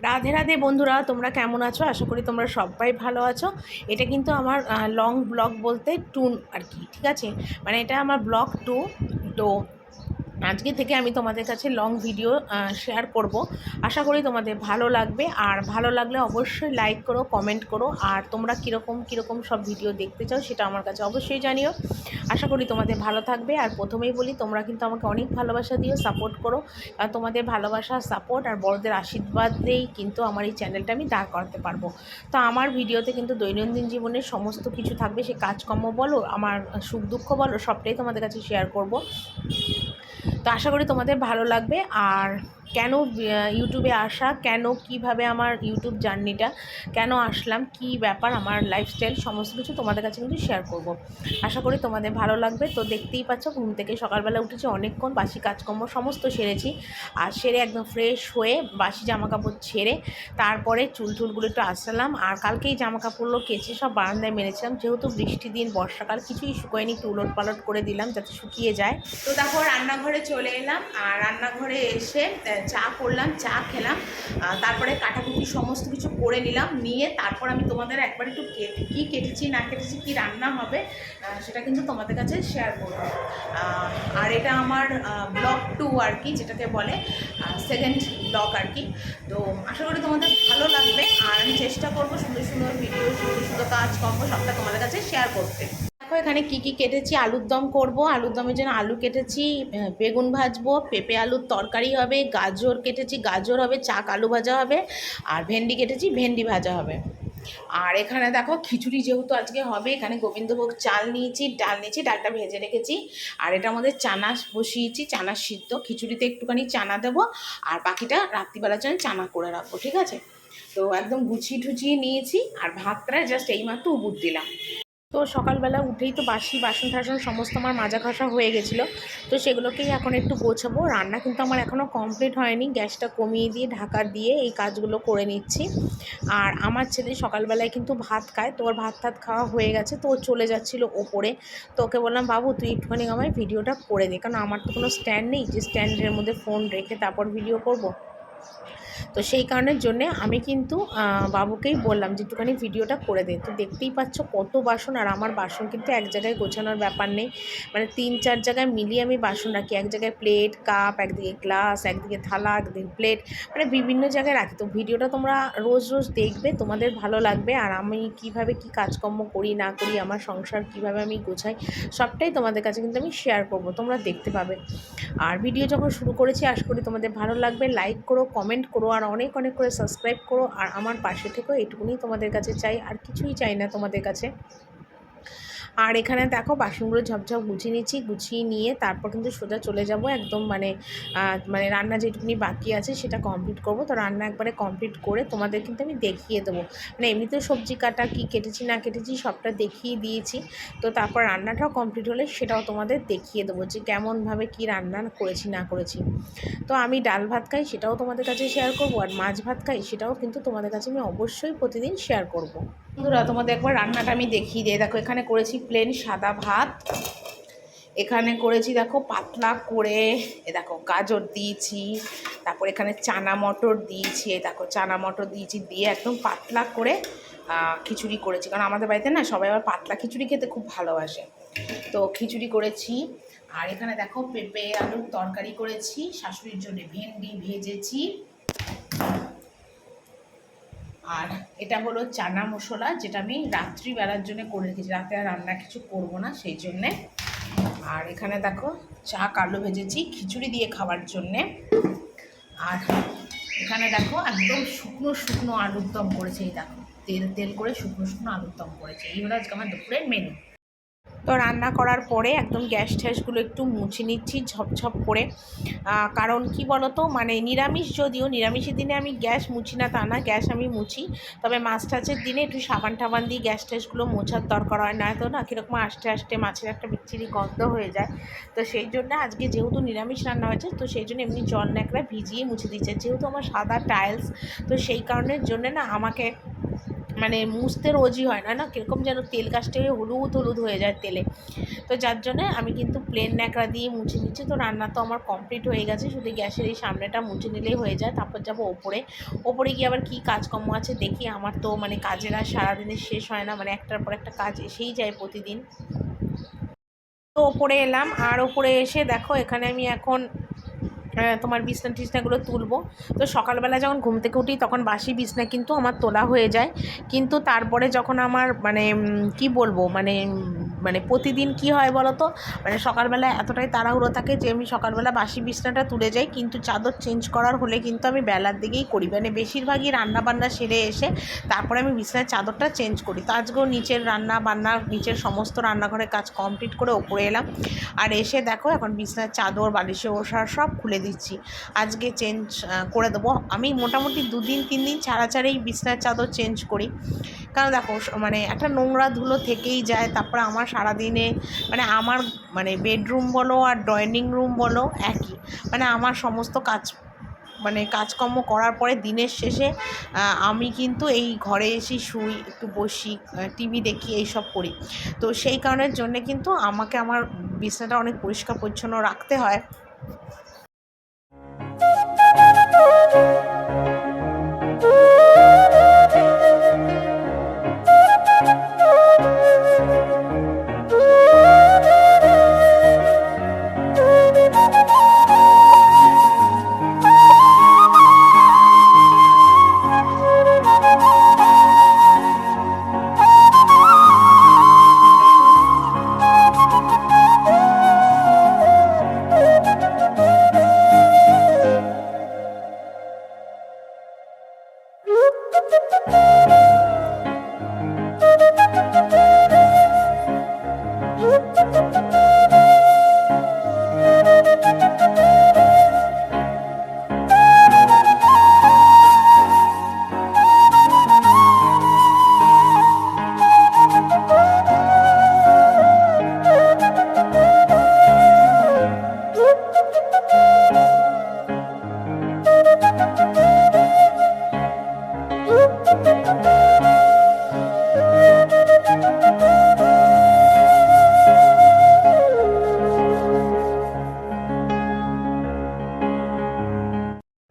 রাধে রাধে বন্ধুরা, তোমরা কেমন আছো? আশা করি তোমরা সবাই ভালো আছো। এটা কিন্তু আমার লং ব্লগ বলতে টু আর কি, ঠিক আছে? মানে এটা আমার ব্লগ টু। তো আজকে থেকে আমি তোমাদের কাছে লং ভিডিও শেয়ার করব। আশা করি তোমাদের ভালো লাগবে, আর ভালো লাগলে অবশ্যই লাইক করো, কমেন্ট করো, আর তোমরা কীরকম কীরকম সব ভিডিও দেখতে চাও সেটা আমার কাছে অবশ্যই জানিও। আশা করি তোমাদের ভালো থাকবে। আর প্রথমেই বলি, তোমরা কিন্তু আমাকে অনেক ভালোবাসা দিও, সাপোর্ট করো। আর তোমাদের ভালোবাসা, সাপোর্ট আর বড়দের আশীর্বাদেই কিন্তু আমার এই চ্যানেলটা আমি দাঁড় করাতে পারবো। তো আমার ভিডিওতে কিন্তু দৈনন্দিন জীবনের সমস্ত কিছু থাকবে, সে কাজকর্ম বলো, আমার সুখ দুঃখ বলো, সবটাই তোমাদের কাছে শেয়ার করব। তো আশা করি তোমাদের ভালো লাগবে। আর কেন ইউটিউবে আসা, কেন কিভাবে আমার ইউটিউব জার্নিটা, কেন আসলাম, কি ব্যাপার, আমার লাইফস্টাইল, সমস্ত কিছু তোমাদের কাছে কিন্তু শেয়ার করব। আশা করি তোমাদের ভালো লাগবে। তো দেখতেই পাচ্ছ, ঘুম থেকে সকালবেলা উঠেছি অনেকক্ষণ, বাসি কাজকর্ম সমস্ত সেরেছি। আর সেরে একদম ফ্রেশ হয়ে বাসি জামাকাপড় ছেড়ে তারপরে চুলগুলো একটু আসলাম। আর কালকেই জামাকাপড়গুলো কেচে সব বারান্দায় মেরেছিলাম, যেহেতু বৃষ্টি দিন, বর্ষাকাল, কিছুই শুকোয়নি, একটু উলট পালট করে দিলাম যাতে শুকিয়ে যায়। তো দেখো রান্নাঘরে চলে এলাম, আর রান্নাঘরে এসে চা করলাম, চা খেলাম, তারপরে কাটাকুটি সমস্ত কিছু করে নিলাম, নিয়ে তারপর আমি তোমাদের একবার একটু কী কেটেছি না কেটেছি, কী রান্না হবে সেটা কিন্তু তোমাদের কাছে শেয়ার করব। আর এটা আমার ব্লগ টু আর কি, যেটাকে বলে সেকেন্ড ব্লগ আর কি। তো আশা করি তোমাদের ভালো লাগবে, আর আমি চেষ্টা করবো সুন্দর সুন্দর ভিডিও, সুন্দর সুন্দর কাজকর্ম সবটা তোমাদের কাছে শেয়ার করতে। দেখো এখানে কি কি কেটেছি। আলুর দম করব, আলুর দমের জন্য আলু কেটেছি, বেগুন ভাজবো, পেঁপে আলুর তরকারি হবে, গাজর কেটেছি, গাজর হবে, চাক আলু ভাজা হবে, আর ভেন্ডি কেটেছি, ভেন্ডি ভাজা হবে। আর এখানে দেখো খিচুড়ি যেহেতু আজকে হবে, এখানে গোবিন্দভোগ চাল নিয়েছি, ডাল নিয়েছি, ডালটা ভেজে রেখেছি। আর এটার মধ্যে চানা বসিয়েছি, চানা সিদ্ধ, খিচুড়িতে একটুখানি চানা দেবো, আর বাকিটা রাত্রিবেলার জন্য চানা করে রাখবো, ঠিক আছে? তো একদম গুছিয়ে ঠুচিয়ে নিয়েছি, আর ভাতটা জাস্ট এইমাত্র উবুর দিলাম। তো সকালবেলা উঠেই তো বাসি বাসন টাসন সমস্ত আমার মাজা ঘষা হয়ে গেছিলো। তো সেগুলোকেই এখন একটু গোছাবো। রান্না কিন্তু আমার এখনও কমপ্লিট হয়নি, গ্যাসটা কমিয়ে দিয়ে ঢাকা দিয়ে এই কাজগুলো করে নিচ্ছি। আর আমার ছেলে সকালবেলায় কিন্তু ভাত খায়, তো ওর ভাত খাওয়া হয়ে গেছে, তো ও চলে যাচ্ছিলো ওপরে। তো ওকে বললাম, বাবু তুই একটুখানি আমায় ভিডিওটা করে দে, কারণ আমার তো কোনো স্ট্যান্ড নেই যে স্ট্যান্ডের মধ্যে ফোন রেখে তারপর ভিডিও করব। তো সেই কারণের জন্যে আমি কিন্তু বাবুকেই বললাম যে একটুখানি ভিডিওটা করে দে। তো দেখতেই পাচ্ছ কত বাসন, আর আমার বাসন কিন্তু এক জায়গায় গোছানোর ব্যাপার নেই, মানে 3-4 জায়গায় মিলিয়ে আমি বাসন রাখি। এক জায়গায় প্লেট, কাপ, একদিকে গ্লাস, একদিকে থালা, একদিকে প্লেট, মানে বিভিন্ন জায়গায় রাখি। তো ভিডিওটা তোমরা রোজ রোজ দেখবে, তোমাদের ভালো লাগবে। আর আমি কিভাবে কি কাজকর্ম করি না করি, আমার সংসার কিভাবে আমি গোছাই, সবটাই তোমাদের কাছে কিন্তু আমি শেয়ার করব, তোমরা দেখতে পাবে। আর ভিডিও যখন শুরু করেছি আশা করি তোমাদের ভালো লাগবে। লাইক করো, কমেন্ট করো, আর অনেক অনেক করে সাবস্ক্রাইব করো, আর আমার পাশে থেকেও এটুকুনি তোমাদের কাছে চাই, আর কিছুই চাই না তোমাদের কাছে। আর এখানে দেখো বাসনগুলো ঝপঝপ গুছিয়ে নিচ্ছি, গুছিয়ে নিয়ে তারপর কিন্তু সোজা চলে যাব একদম, মানে রান্না যেটুকুনি বাকি আছে সেটা কমপ্লিট করব। তো রান্না একবারে কমপ্লিট করে তোমাদের কিন্তু আমি দেখিয়ে দেবো, মানে এমনিতেও সবজি কাটা কি কেটেছি না কেটেছি সবটা দেখিয়ে দিয়েছি। তো তারপর রান্নাটাও কমপ্লিট হলে সেটাও তোমাদের দেখিয়ে দেবো যে কেমনভাবে কি রান্না করেছি না করেছি। তো আমি ডাল ভাত খাই, সেটাও তোমাদের কাছে শেয়ার করব, আর মাছ ভাত খাই সেটাও কিন্তু তোমাদের কাছে আমি অবশ্যই প্রতিদিন শেয়ার করব। বন্ধুরা তোমাদের একবার রান্নাটা আমি দেখিয়ে দিই। দেখো এখানে করেছি প্লেন সাদা ভাত, এখানে করেছি দেখো পাতলা করে, দেখো গাজর দিয়েছি, তারপর এখানে চানা মটর দিয়েছি, দেখো চানা মটর দিয়েছি, দিয়ে একদম পাতলা করে খিচুড়ি করেছি, কারণ আমাদের বাড়িতে না সবাই আবার পাতলা খিচুড়ি খেতে খুব ভালোবাসে। তো খিচুড়ি করেছি। আর এখানে দেখো পেঁপে আলুর তরকারি করেছি, শাশুড়ির জন্য ভেন্ডি ভেজেছি, আর এটা হলো চানা মশলা, যেটা আমি রাত্রিবেলার জন্য করে রেখেছি, রাতে আর রান্না কিছু করব না সেই জন্যে। আর এখানে দেখো আলু ভেজেছি খিচুড়ি দিয়ে খাওয়ার জন্যে। আর এখানে দেখো একদম শুকনো শুকনো আলুর দম করেছে, এই দেখো তেল তেল করে শুকনো শুকনো আলুর দম করেছে। এই হলো আজকে আমার দুপুরের মেনু। তো রান্না করার পরে একদম গ্যাস ট্যাসগুলো একটু মুছে নিচ্ছি ঝপঝপ করে, কারণ কি বলতো, মানে নিরামিষ, যদিও নিরামিষের দিনে আমি গ্যাস মুছি না তা না, গ্যাস আমি মুছি, তবে মাছ টাছের দিনে একটু সাবান টাবান দিয়ে গ্যাস ট্যাসগুলো মোছার দরকার হয়, না তো না কীরকম আস্তে আস্তে মাছের একটা বিচ্ছিরি গন্ধ হয়ে যায়। তো সেই জন্য আজকে যেহেতু নিরামিষ রান্না হয়েছে, তো সেই জন্য এমনি জল ন্যাকড়া ভিজিয়ে মুছে দিচ্ছে, যেহেতু আমার সাদা টাইলস, তো সেই কারণের জন্যে না আমাকে মানে মুছতে রোজই হয় না, না কীরকম যেন তেল কাজটা হলুদ হলুদ হয়ে যায় তেলে। তো যার জন্যে আমি কিন্তু প্লেন ন্যাকড়া দিয়ে মুছে নিচ্ছি। তো রান্না তো আমার কমপ্লিট হয়ে গেছে, শুধু গ্যাসের এই সামনেটা মুছে নিলেই হয়ে যায়। তারপর যাবো ওপরে। ওপরে গিয়ে আবার কী কাজকর্ম আছে দেখি। আমার তো মানে কাজের আর সারাদিনে শেষ হয় না, মানে একটার পর একটা কাজ এসেই যায় প্রতিদিন। তো ওপরে এলাম, আর ওপরে এসে দেখো এখানে আমি এখন তোমার বিছনা টিছনাগুলো তুলবো। তো সকালবেলা যখন ঘুম থেকে উঠি তখন বাসি বিছনা কিন্তু আমার তোলা হয়ে যায়, কিন্তু তারপরে যখন আমার মানে কি বলবো মানে মানে প্রতিদিন কি হয় বলো তো, মানে সকালবেলা এতটাই তাড়াহুড়ো থাকে যে আমি সকালবেলা বাসি বিছনাটা তুলে যাই, কিন্তু চাদর চেঞ্জ করার হলে কিন্তু আমি বেলার দিকেই করি, মানে বেশিরভাগই রান্নাবান্না সেরে এসে তারপরে আমি বিছনার চাদরটা চেঞ্জ করি। তো আজকেও নিচের রান্না বান্না নিচের সমস্ত রান্নাঘরের কাজ কমপ্লিট করে ওপরে এলাম, আর এসে দেখো এখন বিছনার চাদর বালিশে ওষার সব খুলে দিচ্ছি। আজকে চেঞ্জ করে দেবো। আমি মোটামুটি 2 দিন 3 দিন ছাড়া ছাড়াই বিছনার চাদর চেঞ্জ করি, কারণ দেখো মানে একটা নোংরা ধুলো থেকেই যায়। তারপরে আমার সারাদিনে মানে আমার মানে বেডরুম বলো আর ডাইনিং রুম বলো একই, মানে আমার সমস্ত কাজ মানে কাজকর্ম করার পরে দিনের শেষে আমি কিন্তু এই ঘরে এসে শুই, একটু বসি, টিভি দেখি, এইসব করি। তো সেই কারণের জন্যে কিন্তু আমাকে আমার বিছনাটা অনেক পরিষ্কার পরিচ্ছন্ন রাখতে হয়।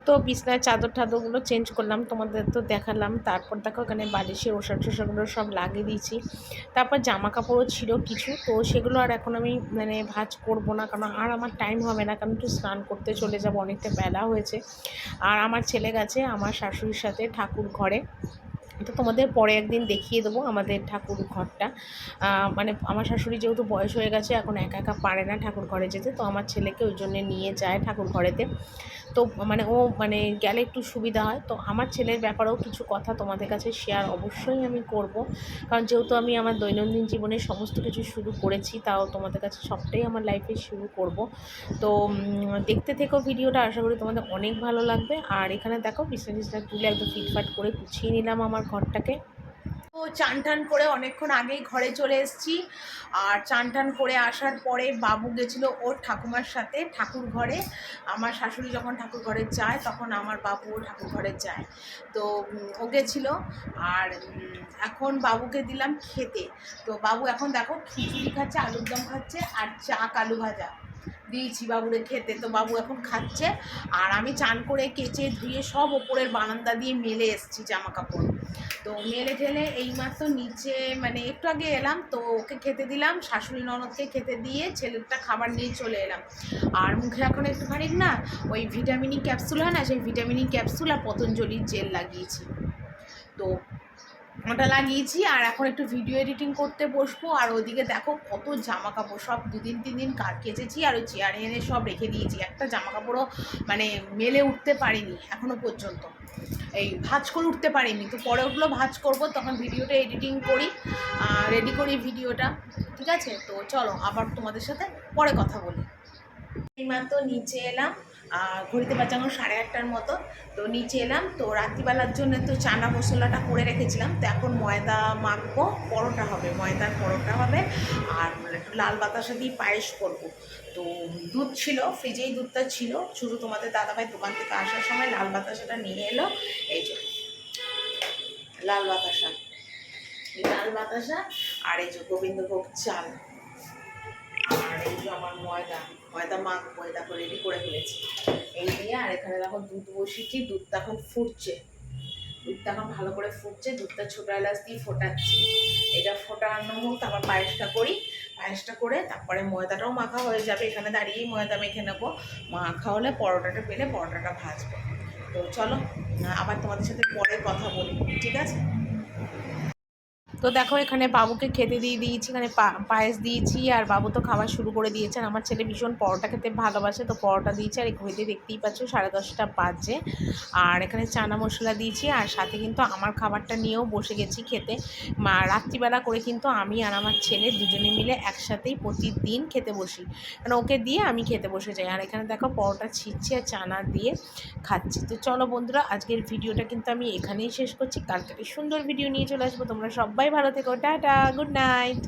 তো বিছনার চাদর টাদরগুলো চেঞ্জ করলাম, তোমাদের তো দেখালাম। তারপর দেখো এখানে বালিশের ওষা টোষাগুলো সব লাগিয়ে দিয়েছি। তারপর জামা কাপড়ও ছিল কিছু, তো সেগুলো আর এখন আমি মানে ভাঁজ করব না, কারণ আর আমার টাইম হবে না, কারণ একটু স্নান করতে চলে যাব, অনেকটা বেলা হয়েছে। আর আমার ছেলে গেছে আমার শাশুড়ির সাথে ঠাকুর ঘরে। তো তোমাদের পরে একদিন দেখিয়ে দেবো আমাদের ঠাকুর ঘরটা। মানে আমার শাশুড়ি যেহেতু বয়স হয়ে গেছে, এখন একা একা পারে না ঠাকুর ঘরে যেতে, তো আমার ছেলেকে ওই জন্যে নিয়ে যায় ঠাকুর ঘরেতে। তো মানে ও মানে গেলে একটু সুবিধা হয়। তো আমার ছেলের ব্যাপারেও কিছু কথা তোমাদের কাছে শেয়ার অবশ্যই আমি করব, কারণ যেহেতু আমি আমার দৈনন্দিন জীবনে সমস্ত কিছু শুরু করেছি, তাও তোমাদের কাছে সবটাই আমার লাইফে শুরু করব। তো দেখতে থেকো ভিডিওটা, আশা করি তোমাদের অনেক ভালো লাগবে। আর এখানে দেখো বিছনা টিছনা তুলে একদম ফিটফাট করে গুছিয়ে নিলাম আমার ঘরটাকে। তো চান টান করে অনেকক্ষণ আগেই ঘরে চলে এসেছি। আর চান টান করে আসার পরে বাবু গেছিলো ওর ঠাকুমার সাথে ঠাকুর ঘরে। আমার শাশুড়ি যখন ঠাকুর ঘরে যায় তখন আমার বাবুও ঠাকুর ঘরে যায়। তো ও গেছিলো। আর এখন বাবুকে দিলাম খেতে। তো বাবু এখন দেখো খিচুড়ি খাচ্ছে, আলুর দম খাচ্ছে, আর আলু ভাজা দিয়েছি বাবুরে খেতে। তো বাবু এখন খাচ্ছে। আর আমি চান করে কেচে ধুয়ে সব ওপরের বারান্দা দিয়ে মেলে এসেছি জামা কাপড়। তো মেলে ঠেলে এইমাত্র নিচে মানে একটু আগে এলাম, তো ওকে খেতে দিলাম, শাশুড়ি ননদকে খেতে দিয়ে ছেলেটা খাবার নিয়ে চলে এলাম। আর মুখে এখন একটুখানি না ওই ভিটামিনি ক্যাপসুল হয় না, সেই ভিটামিনি ক্যাপসুল আর পতঞ্জলির জেল লাগিয়েছি। তো ওটা লাগিয়েছি, আর এখন একটু ভিডিও এডিটিং করতে বসবো। আর ওইদিকে দেখো কত জামা কাপড় সব 2 দিন 3 দিন কেচেছি, আর ওই চেয়ারে এনে সব রেখে দিয়েছি। একটা জামা কাপড়ও মানে মেলে উঠতে পারিনি এখনো পর্যন্ত, এই ভাঁজ করে উঠতে পারিনি। তো পরে ওগুলো ভাঁজ করব, তখন ভিডিওটা এডিটিং করি, রেডি করি ভিডিওটা। ঠিক আছে, তো চলো আবার তোমাদের সাথে পরে কথা বলি। এইমাত্র নিচে এলাম, ঘড়িতে বাজে এখন 8:30টার মতো। তো নিচে এলাম, তো রাত্রিবেলার জন্য তো চানা মশলাটা করে রেখেছিলাম। তো এখন ময়দা মাখবো, পরোটা হবে, ময়দার পরোটা হবে। আর একটু লাল বাতাসা দিয়ে পায়েস করবো। তো দুধ ছিল ফ্রিজেই, দুধটা ছিল, শুধু তোমাদের দাদাভাই দোকান থেকে আসার সময় লাল বাতাসাটা নিয়ে এলো। এই যে লাল বাতাসা, লাল বাতাসা আর এই যে গোবিন্দভোগ চাল আর এই যে আমার ময়দা মাখবো, দেখো রেডি করে ফেলেছি এই দিয়ে। আর এখানে দেখো দুধ বসিয়েছি, দুধটা এখন ফুটছে, দুধটা এখন ভালো করে ফুটছে, দুধটা ছোটো এলাচ দিয়ে ফোটাচ্ছি। এটা ফোটানো হোক, তারপর পায়েসটা করি, পায়েসটা করে তারপরে ময়দাটাও মাখা হয়ে যাবে, এখানে দাঁড়িয়েই ময়দা মেখে নেবো। মাখা হলে পরোটাটা পেলে পরোটাটা ভাজবো। তো চলো আবার তোমাদের সাথে পরে কথা বলি, ঠিক আছে? তো দেখো এখানে বাবুকে খেতে দিয়ে দিয়েছি, এখানে পায়েস দিয়েছি আর বাবু তো খাওয়া শুরু করে দিয়েছে। আর আমার ছেলে ভীষণ পরোটা খেতে ভালোবাসে, তো পরোটা দিয়েছি। আর ঘড়িতে দেখতেই পাচ্ছ 10:30 বাজে। আর এখানে চানা মশলা দিয়েছি, আর সাথে কিন্তু আমার খাবারটা নিয়েও বসে গেছি খেতে। রাত্রিবেলা করে কিন্তু আমি আর আমার ছেলে দুজনে মিলে একসাথেই প্রতিদিন খেতে বসি, মানে ওকে দিয়ে আমি খেতে বসে যাই। আর এখানে দেখো পরোটা ছিঁচ্ছি আর চানা দিয়ে খাচ্ছি। তো চলো বন্ধুরা, আজকের ভিডিওটা কিন্তু আমি এখানেই শেষ করছি। কালকে সুন্দর ভিডিও নিয়ে চলে আসবো। তোমরা সবাই ভালো থেকো, টাটা, গুড নাইট।